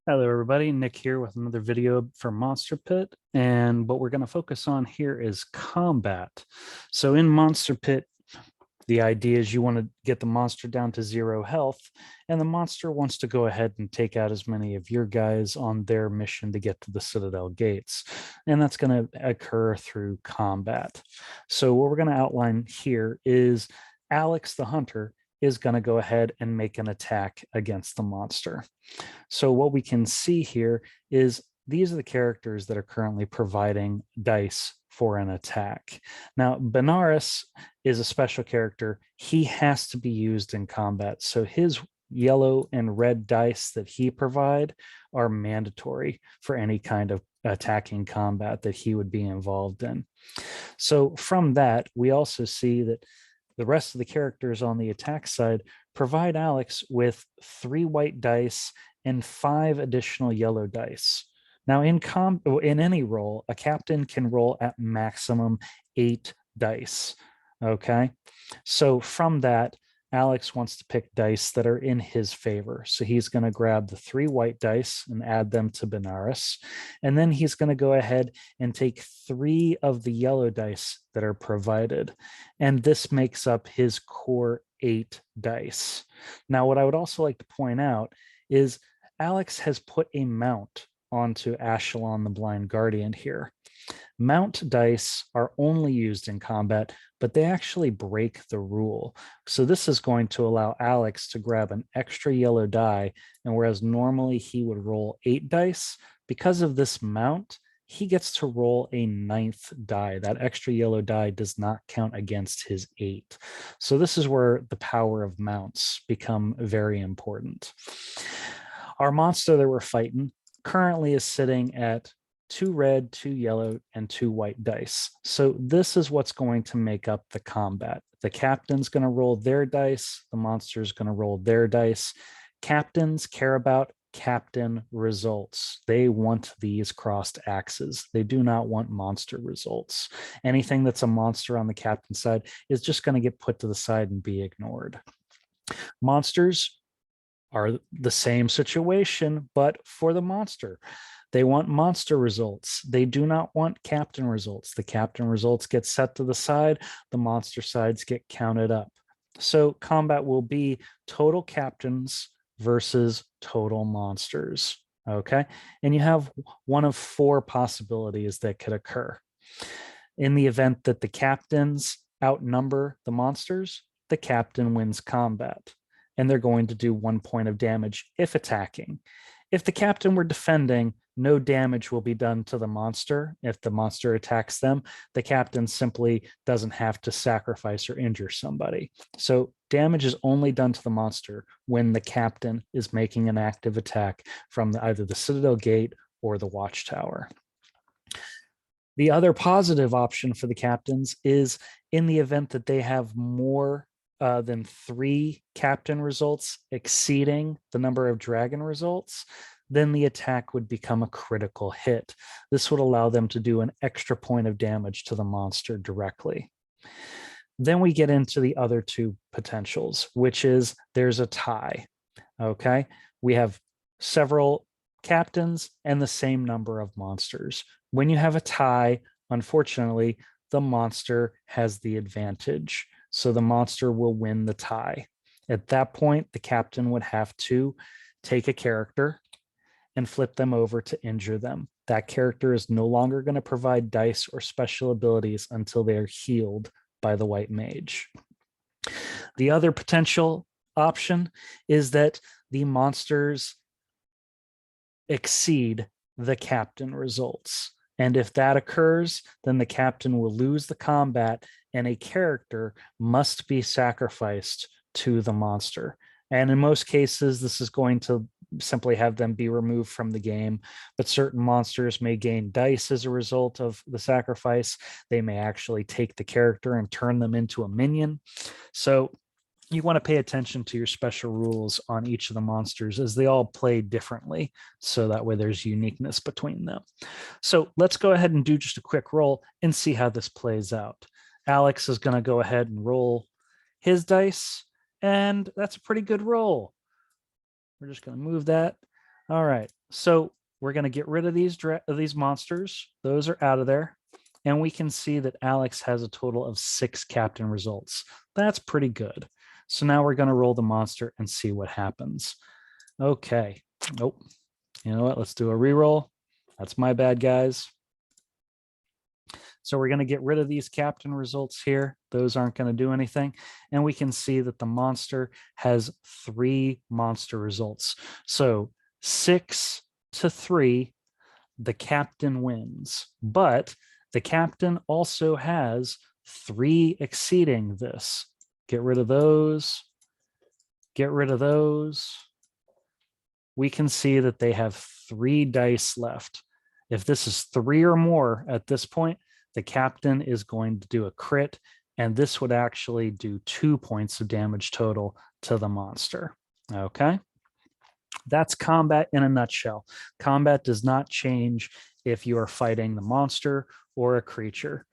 Hello, everybody. Nick here with another video for Monster Pit. And what we're going to focus on here is combat. So in Monster Pit, the idea is you want to get the monster down to 0 health, and the monster wants to go ahead and take out as many of your guys on their mission to get to the Citadel gates. And that's going to occur through combat. So what we're going to outline here is Alex the Hunter is going to go ahead and make an attack against the monster. So what we can see here is these are the characters that are currently providing dice for an attack. Now, Benares is a special character. He has to be used in combat. So his yellow and red dice that he provide are mandatory for any kind of attacking combat that he would be involved in. So from that, we also see that the rest of the characters on the attack side provide Alex with 3 white dice and 5 additional yellow dice. Now, in any roll, a captain can roll at maximum 8 dice. Okay, so from that, Alex wants to pick dice that are in his favor. So he's going to grab the 3 white dice and add them to Benares. And then he's going to go ahead and take 3 of the yellow dice that are provided. And this makes up his core 8 dice. Now, what I would also like to point out is Alex has put a mount onto Ashelon the Blind Guardian here. Mount dice are only used in combat, but they actually break the rule. So this is going to allow Alex to grab an extra yellow die, and whereas normally he would roll 8 dice, because of this mount, he gets to roll a 9th die. That extra yellow die does not count against his 8. So this is where the power of mounts become very important. Our monster that we're fighting currently is sitting at 2 red, 2 yellow, and 2 white dice. So this is what's going to make up the combat. The captain's going to roll their dice. The monster's going to roll their dice. Captains care about captain results. They want these crossed axes. They do not want monster results. Anything that's a monster on the captain's side is just going to get put to the side and be ignored. Monsters are the same situation, but for the monster. They want monster results. They do not want captain results. The captain results get set to the side. The monster sides get counted up. So combat will be total captains versus total monsters. Okay. And you have one of 4 possibilities that could occur. In the event that the captains outnumber the monsters, the captain wins combat, and they're going to do 1 point of damage if attacking. If the captain were defending, no damage will be done to the monster. If the monster attacks them, the captain simply doesn't have to sacrifice or injure somebody. So damage is only done to the monster when the captain is making an active attack from either the Citadel Gate or the Watchtower. The other positive option for the captains is in the event that they have more than 3 captain results exceeding the number of dragon results, then the attack would become a critical hit. This would allow them to do an extra point of damage to the monster directly. Then we get into the other 2 potentials, which is there's a tie. Okay, we have several captains and the same number of monsters. When you have a tie, unfortunately, the monster has the advantage. So the monster will win the tie. At that point, the captain would have to take a character and flip them over to injure them. That character is no longer going to provide dice or special abilities until they are healed by the white mage. The other potential option is that the monsters exceed the captain results. And if that occurs, then the captain will lose the combat and a character must be sacrificed to the monster. And in most cases, this is going to simply have them be removed from the game, but certain monsters may gain dice as a result of the sacrifice. They may actually take the character and turn them into a minion. So you want to pay attention to your special rules on each of the monsters as they all play differently. So that way there's uniqueness between them. So let's go ahead and do just a quick roll and see how this plays out. Alex is going to go ahead and roll his dice, and that's a pretty good roll. We're just going to move that. All right, so we're going to get rid of these monsters. Those are out of there. And we can see that Alex has a total of 6 captain results. That's pretty good. So now we're going to roll the monster and see what happens. Okay. Nope. You know what? Let's do a reroll. That's my bad, guys. So we're going to get rid of these captain results here. Those aren't going to do anything. And we can see that the monster has 3 monster results. So 6-3, the captain wins. But the captain also has 3 exceeding this. Get rid of those. Get rid of those. We can see that they have 3 dice left. If this is 3 or more at this point, the captain is going to do a crit, and this would actually do 2 points of damage total to the monster. Okay. That's combat in a nutshell. Combat does not change if you are fighting the monster or a creature.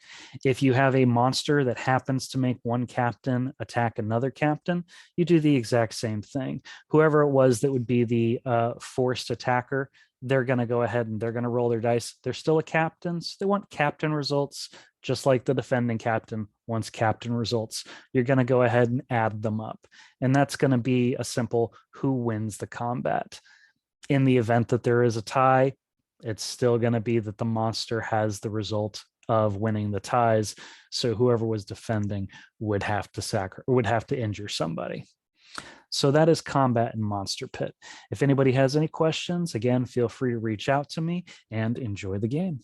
If you have a monster that happens to make one captain attack another captain, you do the exact same thing. Whoever it was that would be the forced attacker, they're going to go ahead and they're going to roll their dice. They're still a captain, so they want captain results, just like the defending captain wants captain results. You're going to go ahead and add them up. And that's going to be a simple who wins the combat. In the event that there is a tie, it's still going to be that the monster has the result of winning the ties. So whoever was defending would have to injure somebody. So that is combat in Monster Pit. If anybody has any questions, again, feel free to reach out to me and enjoy the game.